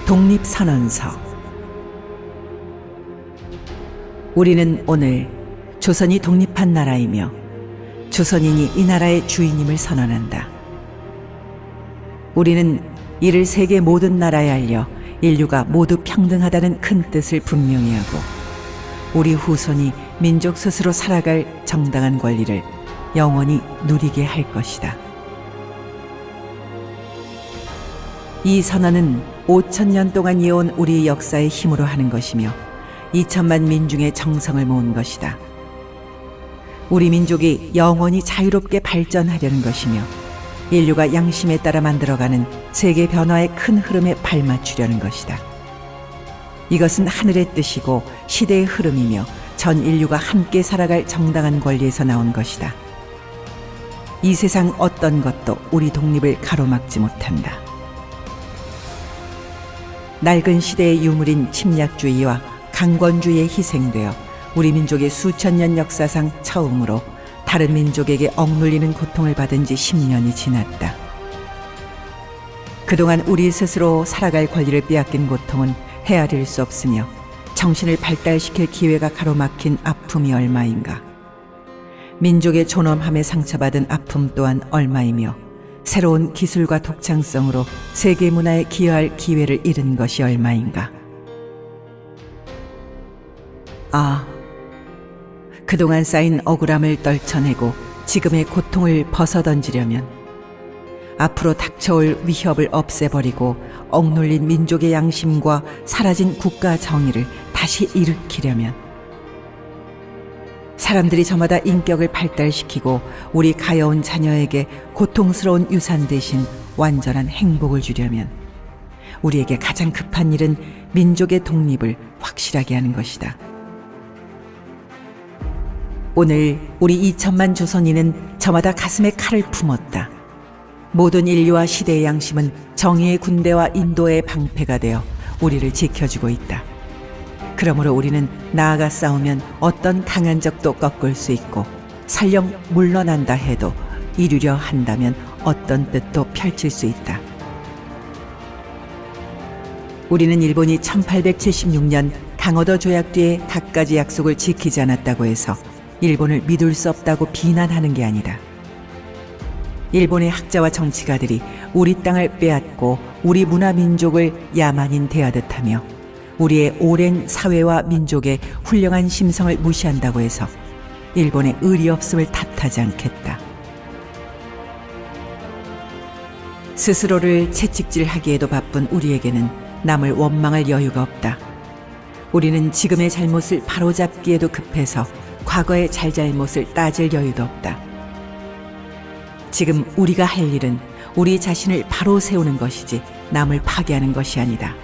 독립선언서. 우리는 오늘 조선이 독립한 나라이며 조선인이 이 나라의 주인임을 선언한다. 우리는 이를 세계 모든 나라에 알려 인류가 모두 평등하다는 큰 뜻을 분명히 하고 우리 후손이 민족 스스로 살아갈 정당한 권리를 영원히 누리게 할 것이다. 이 선언은 5,000년 동안 이어온 우리 역사의 힘으로 하는 것이며 2천만 민중의 정성을 모은 것이다. 우리 민족이 영원히 자유롭게 발전하려는 것이며 인류가 양심에 따라 만들어가는 세계 변화의 큰 흐름에 발맞추려는 것이다. 이것은 하늘의 뜻이고 시대의 흐름이며 전 인류가 함께 살아갈 정당한 권리에서 나온 것이다. 이 세상 어떤 것도 우리 독립을 가로막지 못한다. 낡은 시대의 유물인 침략주의와 강권주의에 희생되어 우리 민족의 수천 년 역사상 처음으로 다른 민족에게 억눌리는 고통을 받은 지 10년이 지났다. 그동안 우리 스스로 살아갈 권리를 빼앗긴 고통은 헤아릴 수 없으며 정신을 발달시킬 기회가 가로막힌 아픔이 얼마인가. 민족의 존엄함에 상처받은 아픔 또한 얼마이며 새로운 기술과 독창성으로 세계 문화에 기여할 기회를 잃은 것이 얼마인가. 그동안 쌓인 억울함을 떨쳐내고 지금의 고통을 벗어던지려면, 앞으로 닥쳐올 위협을 없애버리고 억눌린 민족의 양심과 사라진 국가 정의를 다시 일으키려면, 사람들이 저마다 인격을 발달시키고 우리 가여운 자녀에게 고통스러운 유산 대신 완전한 행복을 주려면 우리에게 가장 급한 일은 민족의 독립을 확실하게 하는 것이다. 오늘 우리 2천만 조선인은 저마다 가슴에 칼을 품었다. 모든 인류와 시대의 양심은 정의의 군대와 인도의 방패가 되어 우리를 지켜주고 있다. 그러므로 우리는 나아가 싸우면 어떤 강한 적도 꺾을 수 있고, 설령 물러난다 해도 이루려 한다면 어떤 뜻도 펼칠 수 있다. 우리는 일본이 1876년 강허도 조약 뒤에 갖가지 약속을 지키지 않았다고 해서 일본을 믿을 수 없다고 비난하는 게 아니다. 일본의 학자와 정치가들이 우리 땅을 빼앗고 우리 문화 민족을 야만인 대하듯 하며 우리의 오랜 사회와 민족의 훌륭한 심성을 무시한다고 해서 일본의 의리 없음을 탓하지 않겠다. 스스로를 채찍질하기에도 바쁜 우리에게는 남을 원망할 여유가 없다. 우리는 지금의 잘못을 바로잡기에도 급해서 과거의 잘잘못을 따질 여유도 없다. 지금 우리가 할 일은 우리 자신을 바로 세우는 것이지 남을 파괴하는 것이 아니다.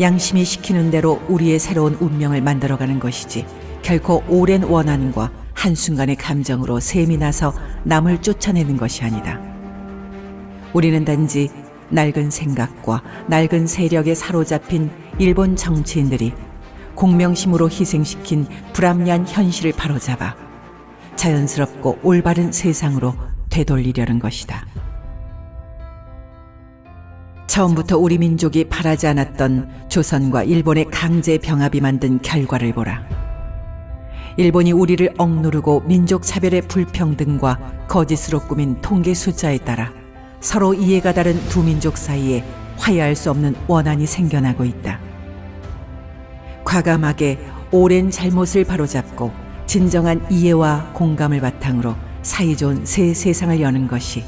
양심이 시키는 대로 우리의 새로운 운명을 만들어가는 것이지 결코 오랜 원한과 한순간의 감정으로 셈이 나서 남을 쫓아내는 것이 아니다. 우리는 단지 낡은 생각과 낡은 세력에 사로잡힌 일본 정치인들이 공명심으로 희생시킨 불합리한 현실을 바로잡아 자연스럽고 올바른 세상으로 되돌리려는 것이다. 처음부터 우리 민족이 바라지 않았던 조선과 일본의 강제 병합이 만든 결과를 보라. 일본이 우리를 억누르고 민족 차별의 불평등과 거짓으로 꾸민 통계 숫자에 따라 서로 이해가 다른 두 민족 사이에 화해할 수 없는 원한이 생겨나고 있다. 과감하게 오랜 잘못을 바로잡고 진정한 이해와 공감을 바탕으로 사이좋은 새 세상을 여는 것이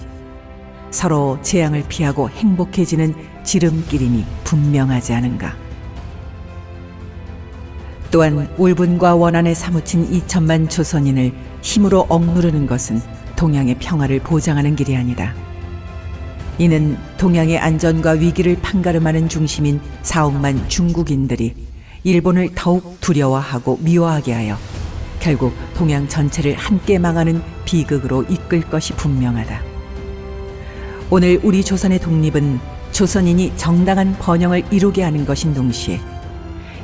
서로 재앙을 피하고 행복해지는 지름길임이 분명하지 않은가. 또한 울분과 원한에 사무친 2천만 조선인을 힘으로 억누르는 것은 동양의 평화를 보장하는 길이 아니다. 이는 동양의 안전과 위기를 판가름하는 중심인 4억만 중국인들이 일본을 더욱 두려워하고 미워하게 하여 결국 동양 전체를 함께 망하는 비극으로 이끌 것이 분명하다. 오늘 우리 조선의 독립은 조선인이 정당한 번영을 이루게 하는 것인 동시에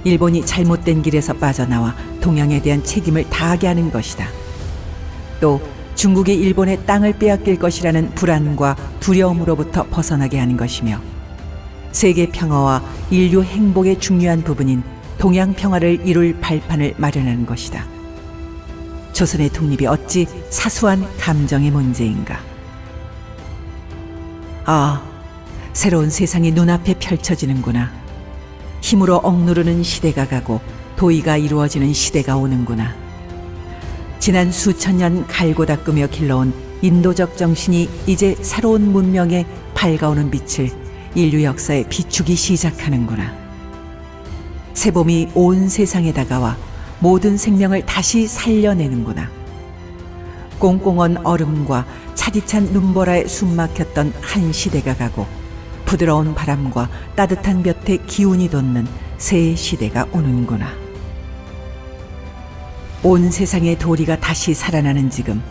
일본이 잘못된 길에서 빠져나와 동양에 대한 책임을 다하게 하는 것이다. 또 중국이 일본의 땅을 빼앗길 것이라는 불안과 두려움으로부터 벗어나게 하는 것이며 세계 평화와 인류 행복의 중요한 부분인 동양 평화를 이룰 발판을 마련하는 것이다. 조선의 독립이 어찌 사소한 감정의 문제인가? 아, 새로운 세상이 눈앞에 펼쳐지는구나. 힘으로 억누르는 시대가 가고 도의가 이루어지는 시대가 오는구나. 지난 수천 년 갈고 닦으며 길러온 인도적 정신이 이제 새로운 문명에 밝아오는 빛을 인류 역사에 비추기 시작하는구나. 새봄이 온 세상에 다가와 모든 생명을 다시 살려내는구나. 꽁꽁언 얼음과 차디찬 눈보라에 숨막혔던 한 시대가 가고 부드러운 바람과 따뜻한 볕에 기운이 돋는 새 시대가 오는구나. 온 세상의 도리가 다시 살아나는 지금,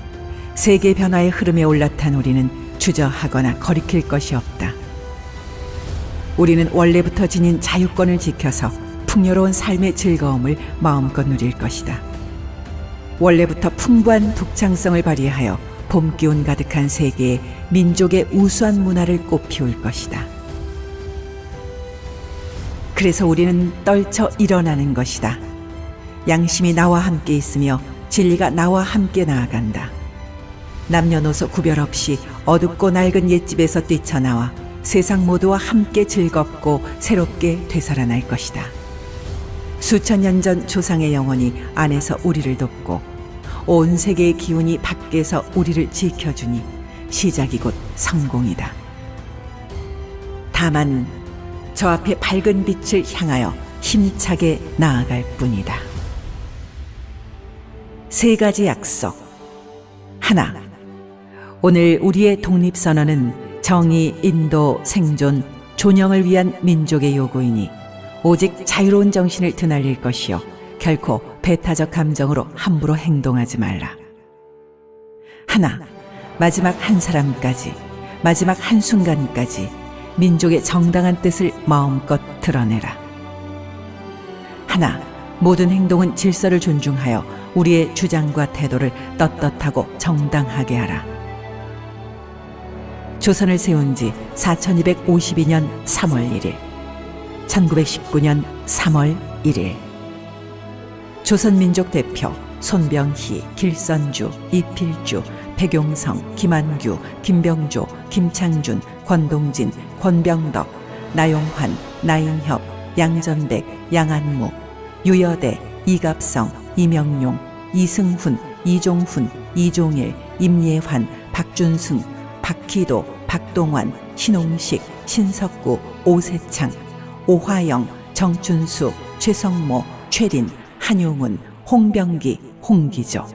세계 변화의 흐름에 올라탄 우리는 주저하거나 거리킬 것이 없다. 우리는 원래부터 지닌 자유권을 지켜서 풍요로운 삶의 즐거움을 마음껏 누릴 것이다. 원래부터 풍부한 독창성을 발휘하여 봄 기운 가득한 세계에 민족의 우수한 문화를 꽃피울 것이다. 그래서 우리는 떨쳐 일어나는 것이다. 양심이 나와 함께 있으며 진리가 나와 함께 나아간다. 남녀노소 구별 없이 어둡고 낡은 옛집에서 뛰쳐나와 세상 모두와 함께 즐겁고 새롭게 되살아날 것이다. 수천 년 전 조상의 영혼이 안에서 우리를 돕고 온 세계의 기운이 밖에서 우리를 지켜주니 시작이 곧 성공이다. 다만 저 앞에 밝은 빛을 향하여 힘차게 나아갈 뿐이다. 세 가지 약속. 하나, 오늘 우리의 독립선언은 정의, 인도, 생존, 존영을 위한 민족의 요구이니 오직 자유로운 정신을 드날릴 것이요 결코 배타적 감정으로 함부로 행동하지 말라. 하나, 마지막 한 사람까지, 마지막 한순간까지 민족의 정당한 뜻을 마음껏 드러내라. 하나, 모든 행동은 질서를 존중하여 우리의 주장과 태도를 떳떳하고 정당하게 하라. 조선을 세운 지 4252년 3월 1일, 1919년 3월 1일. 조선민족 대표 손병희, 길선주, 이필주, 백용성, 김한규, 김병조, 김창준, 권동진, 권병덕, 나용환, 나인협, 양전백, 양안무, 유여대, 이갑성, 이명용, 이승훈, 이종훈, 이종일, 임예환, 박준승, 박희도, 박동환, 신홍식, 신석구, 오세창, 오화영, 정춘수, 최성모, 최린, 한용운, 홍병기, 홍기조.